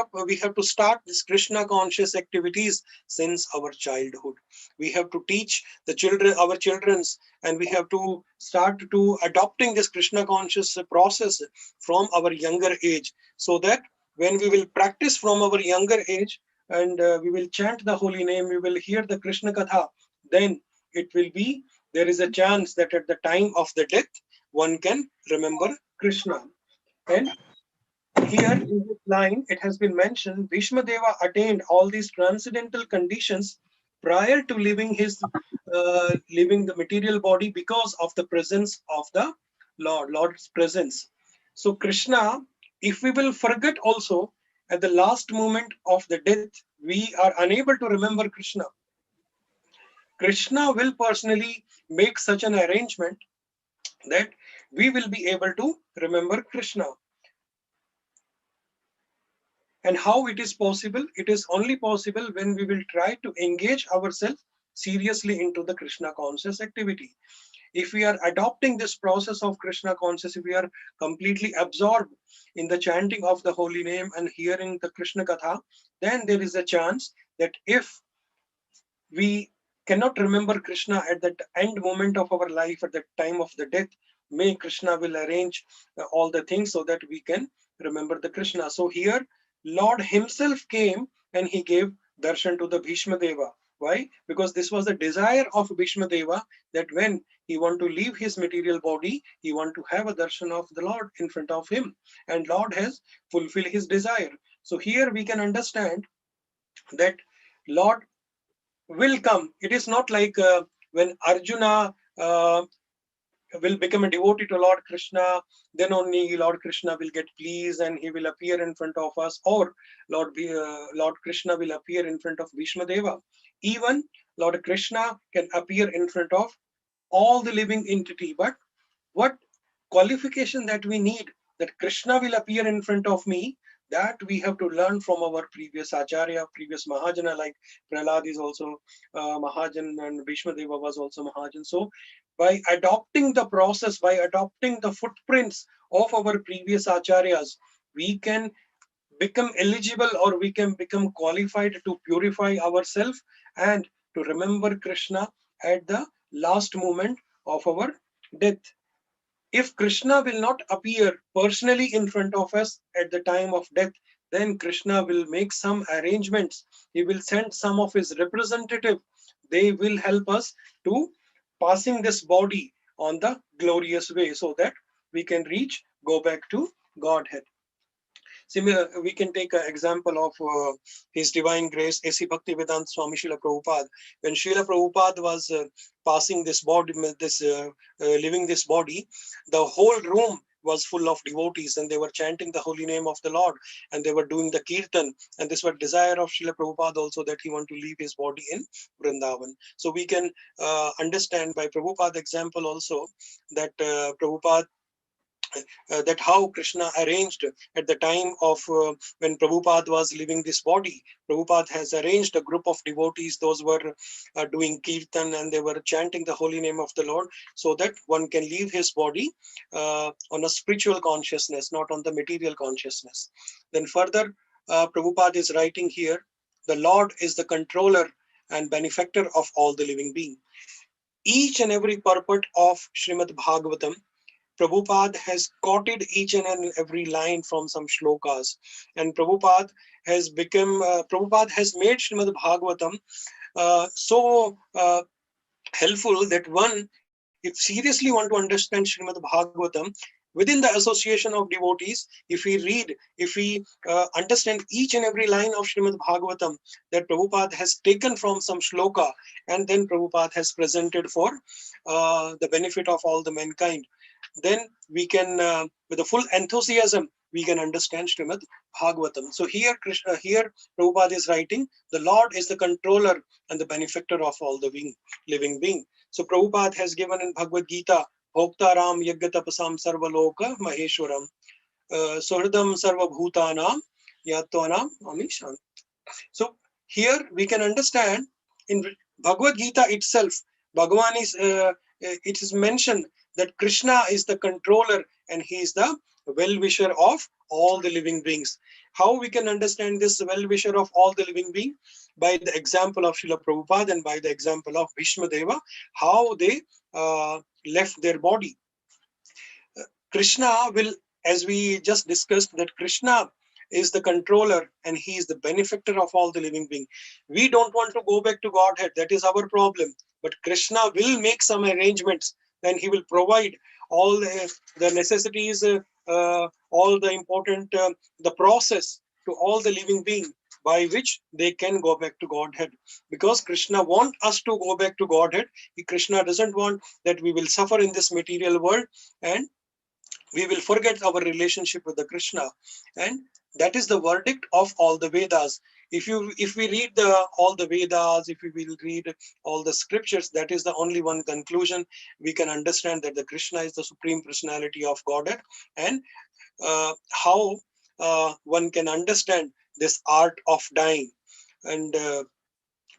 this Krishna conscious activities since our childhood. We have to teach the children, our children's, and we have to start to adopting this Krishna conscious process from our younger age, so that when we will practice from our younger age, and we will chant the holy name, we will hear the Krishna Katha, then it will be, there is a chance that at the time of the death, one can remember Krishna. And here in this line, it has been mentioned, Bhishma Deva attained all these transcendental conditions prior to leaving the material body because of the presence of the Lord's presence. So Krishna, if we will forget also at the last moment of the death, we are unable to remember Krishna. Krishna will personally make such an arrangement that we will be able to remember Krishna. And how it is possible? It is only possible when we will try to engage ourselves seriously into the Krishna conscious activity. If we are adopting this process of Krishna conscious, if we are completely absorbed in the chanting of the holy name and hearing the Krishna Katha, then there is a chance that if we cannot remember Krishna at the end moment of our life, at the time of the death, may Krishna will arrange all the things so that we can remember the Krishna. So here, Lord himself came and he gave darshan to the Bhishma Deva. Why? Because this was the desire of Bhishma Deva, that when he want to leave his material body, he want to have a darshan of the Lord in front of him. And Lord has fulfilled his desire. So here we can understand that Lord will come. It is not like when Arjuna will become a devotee to Lord Krishna, then only Lord Krishna will get pleased and he will appear in front of us, or Lord Krishna will appear in front of Bhishma Deva. Even Lord Krishna can appear in front of all the living entity. But what qualification that we need that Krishna will appear in front of me, that we have to learn from our previous Acharya, previous Mahajana, like Prahlad is also Mahajan and Bhishma Deva was also Mahajan. So by adopting the process, by adopting the footprints of our previous Acharyas, we can become eligible, or we can become qualified to purify ourselves and to remember Krishna at the last moment of our death. If Krishna will not appear personally in front of us at the time of death, then Krishna will make some arrangements. He will send some of his representative. They will help us to passing this body on the glorious way, so that we can go back to Godhead. Similar, we can take an example of His Divine Grace, A.C. Bhaktivedanta Swami Srila Prabhupada. When Srila Prabhupada was passing this body, living this body, the whole room was full of devotees, and they were chanting the holy name of the Lord, and they were doing the kirtan. And this was desire of Srila Prabhupada also, that he want to leave his body in Vrindavan. So we can understand by Prabhupada example also that Prabhupada that how Krishna arranged at the time of when Prabhupada was leaving this body. Prabhupada has arranged a group of devotees, those were doing kirtan, and they were chanting the holy name of the Lord, so that one can leave his body on a spiritual consciousness, not on the material consciousness. Then further, Prabhupada is writing here, the Lord is the controller and benefactor of all the living beings. Each and every purport of Srimad Bhagavatam, Prabhupada has quoted each and every line from some shlokas, and Prabhupada has made Srimad Bhagavatam so helpful that one, if seriously want to understand Srimad Bhagavatam, within the association of devotees, if we understand each and every line of Srimad Bhagavatam that Prabhupada has taken from some shloka, and then Prabhupada has presented for the benefit of all the mankind, then we can, with a full enthusiasm, we can understand Srimad Bhagavatam. So here Prabhupada is writing, the Lord is the controller and the benefactor of all the living being. So Prabhupada has given in Bhagavad Gita, Bhoktaram Yaggatapasam Sarvaloka Maheshwaram Suhridam Sarva Bhutanam Yatvanam Amishan. So here we can understand in Bhagavad Gita itself, Bhagavan is it is mentioned that Krishna is the controller and he is the well-wisher of all the living beings. How we can understand this well-wisher of all the living beings? By the example of Srila Prabhupada and by the example of Bhishma Deva, how they left their body. Krishna will, as we just discussed, that Krishna is the controller and he is the benefactor of all the living beings. We don't want to go back to Godhead. That is our problem. But Krishna will make some arrangements, and he will provide all the necessities, all the important, the process to all the living beings by which they can go back to Godhead. Because Krishna wants us to go back to Godhead. Krishna doesn't want that we will suffer in this material world and we will forget our relationship with the Krishna. And that is the verdict of all the Vedas. If we read all the Vedas, if we will read all the scriptures, that is the only one conclusion we can understand, that the Krishna is the Supreme Personality of Godhead. And how one can understand this art of dying, and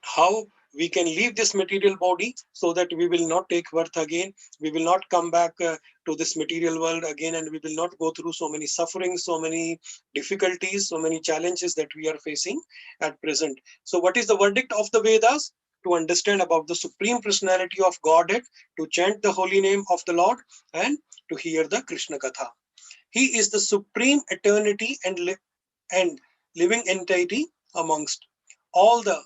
how we can leave this material body so that we will not take birth again. We will not come back to this material world again, and we will not go through so many sufferings, so many difficulties, so many challenges that we are facing at present. So what is the verdict of the Vedas? To understand about the Supreme Personality of Godhead, to chant the holy name of the Lord, and to hear the Krishna Katha. He is the supreme eternity and living entity amongst all the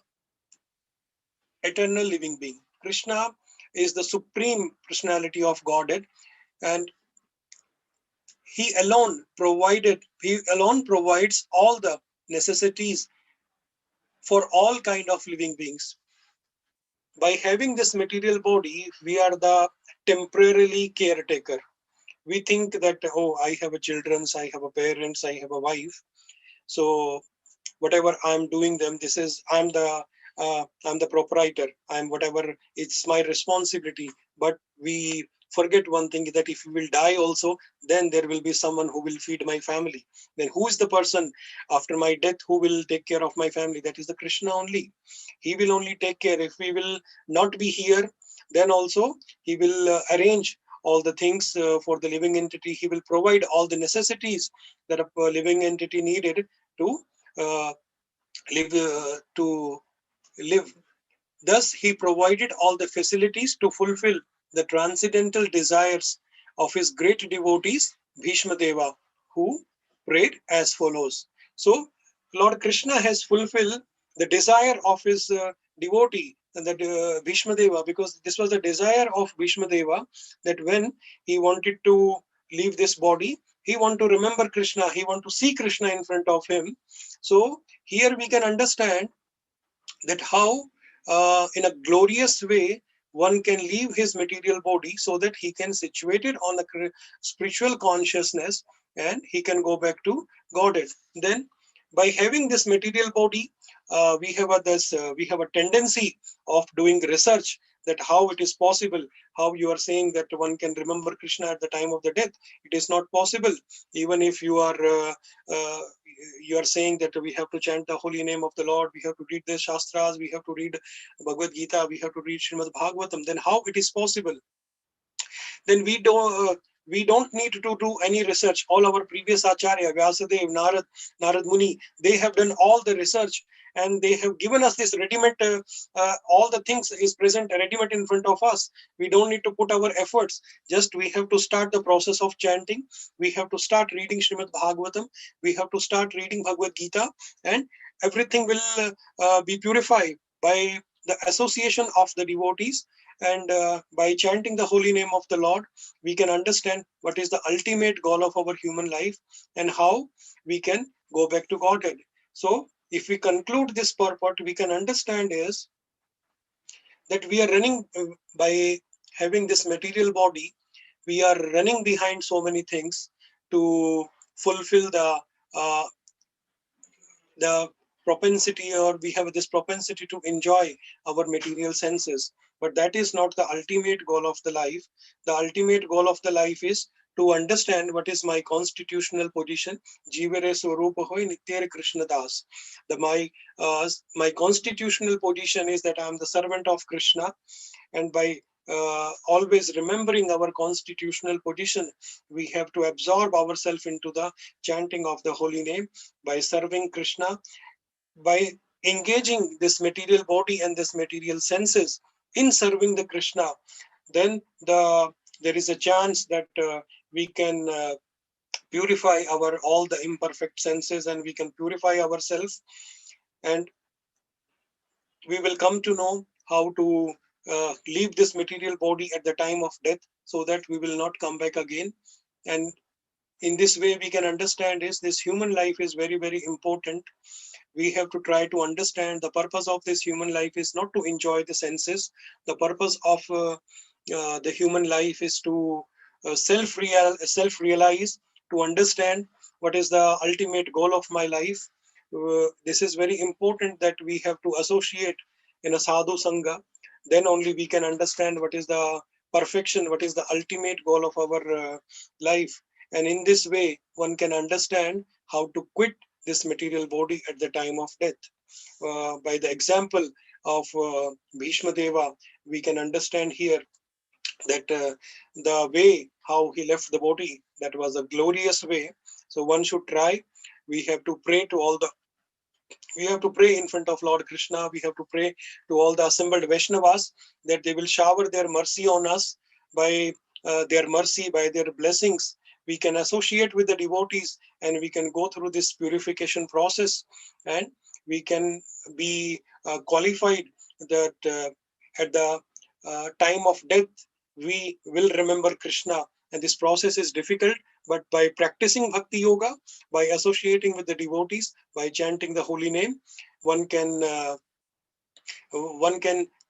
eternal living being. Krishna is the Supreme Personality of Godhead, and he alone provides all the necessities for all kind of living beings. By having this material body, we are the temporarily caretaker. We think that, oh, I have a children, I have a parents, I have a wife. So whatever I'm doing them, I'm the proprietor. I'm whatever, it's my responsibility. But we forget one thing, that if we will die also, then there will be someone who will feed my family. Then who is the person after my death who will take care of my family? That is the Krishna only. He will only take care. If we will not be here, then also he will arrange all the things for the living entity. He will provide all the necessities that a living entity needed to live. Thus, he provided all the facilities to fulfill the transcendental desires of his great devotees, Bhishma Deva, who prayed as follows. So, Lord Krishna has fulfilled the desire of his devotee, that Bhishma Deva, because this was the desire of Bhishma Deva, that when he wanted to leave this body, he want to remember Krishna, he want to see Krishna in front of him. So here we can understand that how in a glorious way one can leave his material body so that he can situate it on the spiritual consciousness and he can go back to Godhead. Then by having this material body, we have a tendency of doing research, that how it is possible, how you are saying that one can remember Krishna at the time of the death. It is not possible. Even if you are saying that we have to chant the holy name of the Lord, we have to read the Shastras, we have to read Bhagavad Gita, we have to read Srimad Bhagavatam, then how it is possible? Then we don't need to do any research. All our previous Acharya, Vyasadev, Narad Muni, they have done all the research and they have given us this ready-made, all the things is present ready-made in front of us. We don't need to put our efforts. Just we have to start the process of chanting. We have to start reading Srimad Bhagavatam. We have to start reading Bhagavad Gita, and everything will be purified by the association of the devotees. And by chanting the holy name of the Lord, we can understand what is the ultimate goal of our human life and how we can go back to Godhead. So if we conclude this purport, we can understand is that we are running by having this material body, we are running behind so many things to fulfill the propensity, or we have this propensity to enjoy our material senses. But that is not the ultimate goal of the life. The ultimate goal of the life is to understand what is my constitutional position. Jivere Swarupa Hoy Nityere Krishna Das. My constitutional position is that I am the servant of Krishna, and by always remembering our constitutional position, we have to absorb ourselves into the chanting of the holy name by serving Krishna, by engaging this material body and this material senses in serving the Krishna. Then there is a chance that we can purify all the imperfect senses, and we can purify ourselves, and we will come to know how to leave this material body at the time of death, so that we will not come back again. And in this way we can understand is this human life is very, very important. We have to try to understand the purpose of this human life is not to enjoy the senses. The purpose of the human life is to self-realize, to understand what is the ultimate goal of my life. This is very important, that we have to associate in a sadhu sangha. Then only we can understand what is the perfection, what is the ultimate goal of our life. And in this way, one can understand how to quit this material body at the time of death. By the example of Bhishma Deva, we can understand here that the way how he left the body, that was a glorious way. So one should try. We have to pray in front of Lord Krishna. We have to pray to all the assembled Vaishnavas that they will shower their mercy on us. By their mercy, by their blessings, we can associate with the devotees, and we can go through this purification process, and we can be qualified that at the time of death we will remember Krishna. And this process is difficult, but by practicing bhakti yoga, by associating with the devotees, by chanting the holy name, one can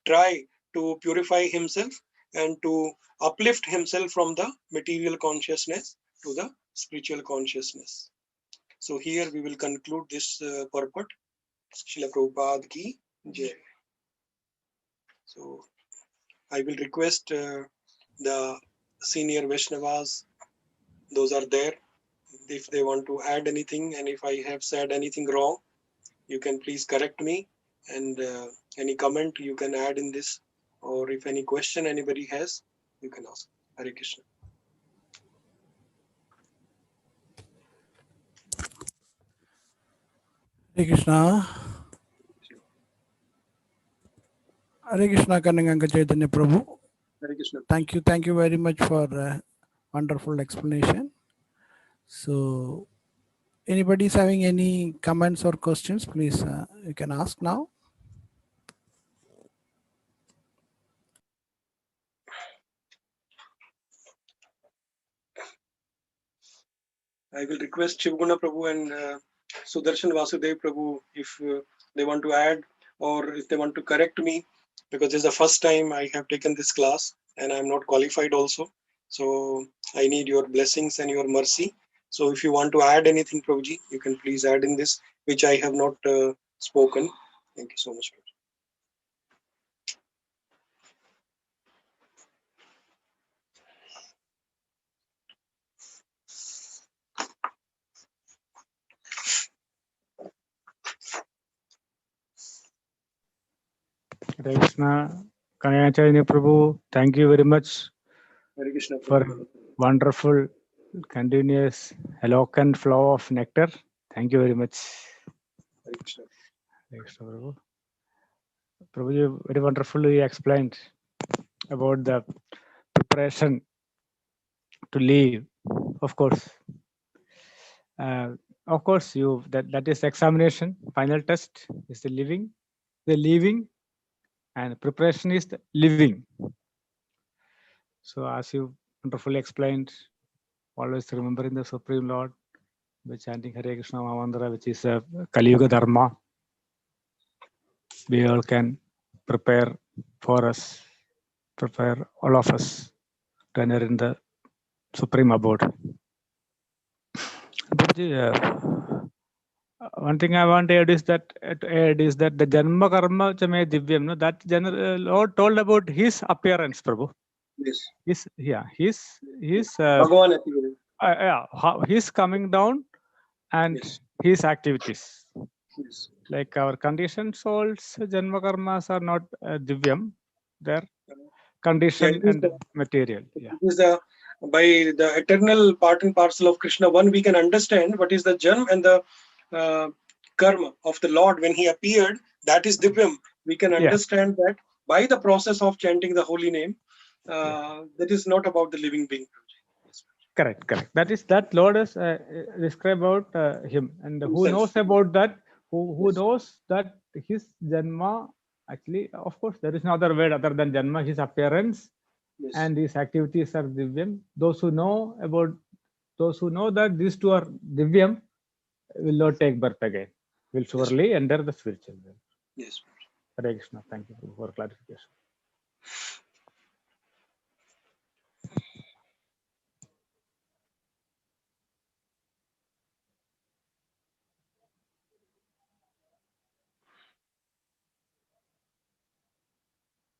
try to purify himself and to uplift himself from the material consciousness to the spiritual consciousness. So here we will conclude this purport. Srila Prabhupada ki jai. So I will request the senior Vaishnavas, those are there, if they want to add anything, and if I have said anything wrong, you can please correct me, and any comment you can add in this, or if any question anybody has, you can ask. Hare Krishna. Hare Krishna. Hare Krishna, Kanankanga Chaitanya Prabhu. Hare Krishna. Thank you very much for wonderful explanation. So Anybody's having any comments or questions, please you can ask now. I will request Shivguna Prabhu and Sudarshan Vasudev Prabhu if they want to add or if they want to correct me, because this is the first time I have taken this class and I'm not qualified also. So I need your blessings and your mercy. So if you want to add anything, Prabhuji, you can please add in this, which I have not spoken. Thank you so much, Prabhuji. Hare Krishna, Chaitanya Prabhu, thank you very much Hare Krishna, for Prabhu. wonderful, continuous, eloquent flow of nectar. Thank you very much. Hare Krishna. Hare Krishna Prabhu. Prabhu, you very wonderfully explained about the preparation to leave. Of course, you that is examination. Final test is the leaving, and preparation is the living. So, as you wonderfully explained, always remembering the Supreme Lord by chanting Hare Krishna Mahamantra, which is a Kali Yuga Dharma. We all can prepare all of us to enter in the Supreme Abode. One thing I want to add is that the Janma Karma Chame Divyam, no, that Lord told about his appearance, Prabhu. Yes. Bhagavan appearance. His coming down and Yes. his activities. Yes. Like our conditioned souls, Janma Karmas are not Divyam. They're conditioned and material. Yeah. It is by the eternal part and parcel of Krishna, one we can understand what is the Janm and the karma of the Lord when he appeared. That is Divyam. We can understand that by the process of chanting the holy name. That is not about the living being. Correct. That is that Lord has described about him, and himself. Who knows about that? Who knows that his Janma, actually, of course, there is no other word other than Janma, his appearance and his activities are Divyam. Those who know that these two are Divyam will not take birth again, will surely enter the spiritual world. Yes. Hare Krishna. Thank you for clarification.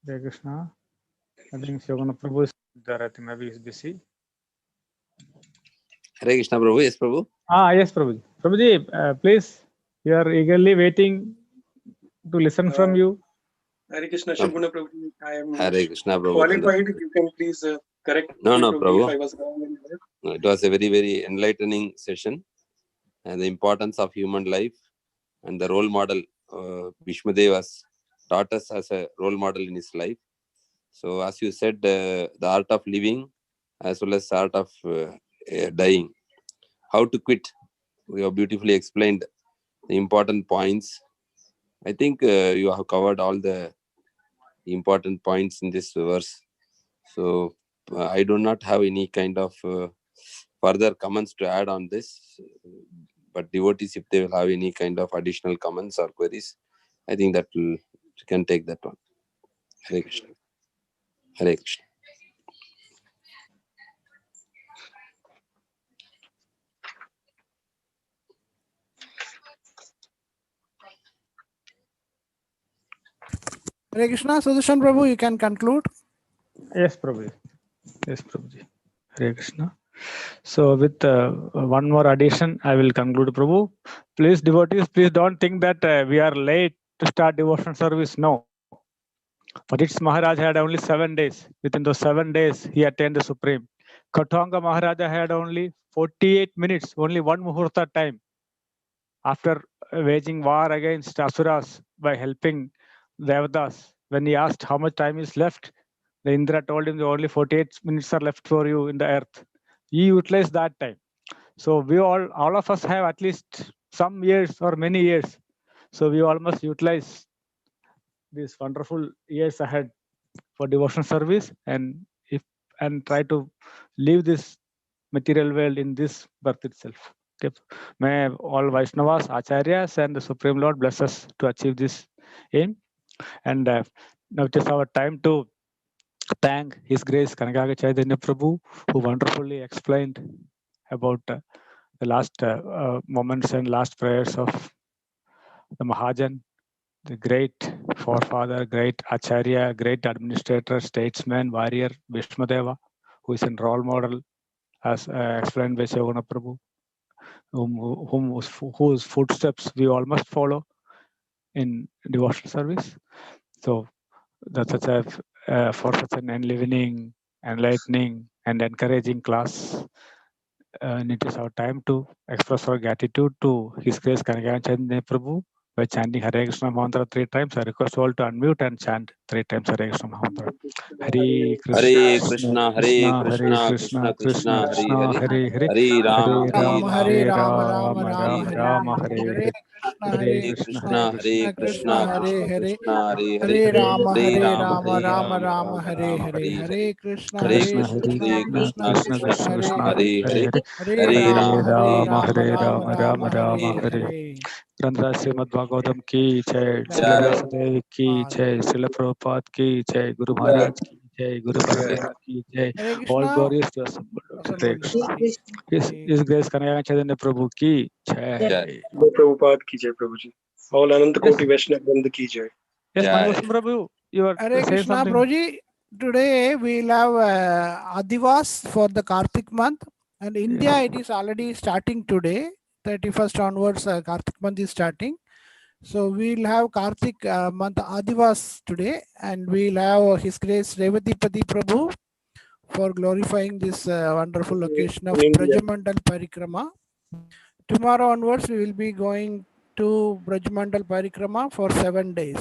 Hare Krishna. I think Shogana Prabhu is there. I think maybe he's busy. Hare Krishna Prabhu. Yes, Prabhu. Yes, Prabhuji. Prabhuji, please, we are eagerly waiting to listen from you. Hare Krishna, Shivguna Prabhu. I am Hare Krishna Prabhu. qualified. You can please correct No, me, Prabhu. if I was wrong in that. No, it was a very, very enlightening session, and the importance of human life and the role model. Vishmadev has taught us as a role model in his life. So, as you said, the art of living as well as the art of dying. How to quit. We have beautifully explained the important points. I think you have covered all the important points in this verse. So, I do not have any kind of further comments to add on this. But devotees, if they will have any kind of additional comments or queries, I think that you can take that one. Hare Krishna. Hare Krishna. Hare Krishna. Sudarshan Prabhu, you can conclude. Yes, Prabhuji. Yes, Prabhuji. Hare Krishna. So, with one more addition, I will conclude, Prabhu. Please, devotees, please don't think that we are late to start devotional service. No. Parikshit Maharaj had only 7 days. Within those 7 days, he attained the Supreme. Kanankanga Maharaja had only 48 minutes, only one Muhurta time. After waging war against Asuras by helping Devadas, when he asked how much time is left, the Indra told him only 48 minutes are left for you in the earth. He utilized that time. So we all of us have at least some years or many years. So we all must utilize these wonderful years ahead for devotional service and try to leave this material world in this birth itself. Okay. May all Vaishnavas, Acharyas, and the Supreme Lord bless us to achieve this aim. And now it is our time to thank His Grace Kanankanga Chaitanya Prabhu, who wonderfully explained about the last moments and last prayers of the Mahajan, the great forefather, great Acharya, great administrator, statesman, warrior, Vishmadeva, who is a role model, as explained by Shivaguna Prabhu, whose footsteps we all must follow in devotional service. So that's for such an enlivening, enlightening, and encouraging class. And it is our time to express our gratitude to His Grace Kanankanga Chaitanya Prabhu by chanting Hare Krishna mantra 3 times. I request all to unmute and chant 3 times Hare Krishna mantra. Hare Hare Krishna, Krishna, Hare Krishna, Krishna, Krishna, Krishna Krishna, Krishna, Krishna, Hare Hare Hare, Hare Rama, Hare Hare Rama Rama, Rama, Hare Hare Rama Rama, Rama Rama Rama Hare Hare Rama, Hare Hare Hare Hare, Krishna Hare Hare Hare Krishna, Krishna Krishna, Hare Krishna Krishna, Krishna Hare Krishna Hare Krishna, Hare Hare, Hare Rama Hare Hare Rama, Rama Hare Rama Rama, Rama Rama Hare Rama, Hare Hare Hare, Hare Krishna Hare Hare Krishna, Krishna, Hare Krishna Hare Krishna, Krishna Krishna, Krishna, Krishna Krishna Krishna, Hare Krishna, Krishna, Hare Hare Hare Hare, Hare, Hare Hare Rama Rama, Hare Hare Hare Rama, Rama Rama, Hare Rama Rama, Rama Rama Hare Rama, Hare. Hare ग्रंथ श्रीमद् भागवतम की जय, Srila Jai. Vyasdev की जय, श्रील प्रभुपाद की जय, गुरु महाराज की जय, गुरु परंपरा की जय, Hare all Krishna glorious to us. Hare assembled Krishna. devotees. His Grace Kanankanga Chaitanya Prabhu की Jai. जय. Jai Prabhupada ki jai, Prabhuji. All Ananta Yes, Koti Vaishnava Vrinda ki jai. yes, Jai. Manibhushan Prabhu, you are Hare saying Krishna something. Prabhuji. Today we'll have Adivas for the Kartik month, and India it is already starting today. 31st onwards, Kartik month is starting. So we'll have Kartik month Adivas today, and we'll have His Grace Revatipati Prabhu for glorifying this wonderful occasion of In India. Brajamandal Parikrama. Tomorrow onwards, we will be going to Brajamandal Parikrama for 7 days,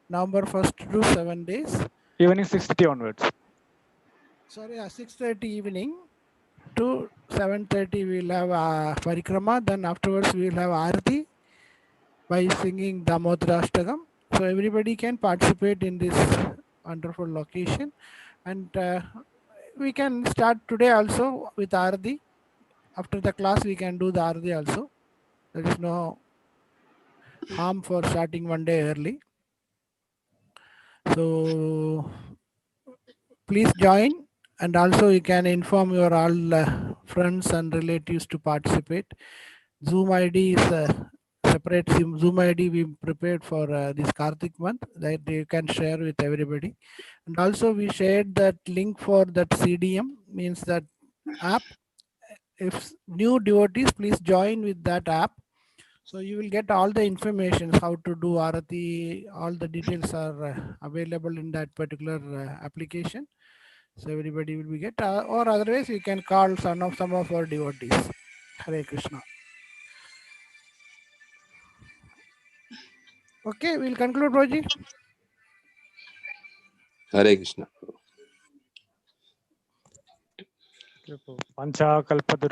November 1st to 7 days. Evening 6:30 onwards. Sorry, 6:30 evening to 7:30 we'll have Parikrama. Then afterwards we'll have Arati by singing Damodara Ashtagam. So everybody can participate in this wonderful occasion. And we can start today also with Arati. After the class, we can do the Arati also. There is no harm for starting one day early. So please join, and also you can inform your all friends and relatives to participate. Zoom ID is separate Zoom ID we prepared for this Kartik month that you can share with everybody. And also we shared that link for that CDM, means that app. If new devotees, please join with that app. So you will get all the information how to do Arati. All the details are available in that particular application. So everybody will be get, or otherwise you can call some of our devotees. Hare Krishna. Okay, we'll conclude, Roji. Hare Krishna. Pancha kalpa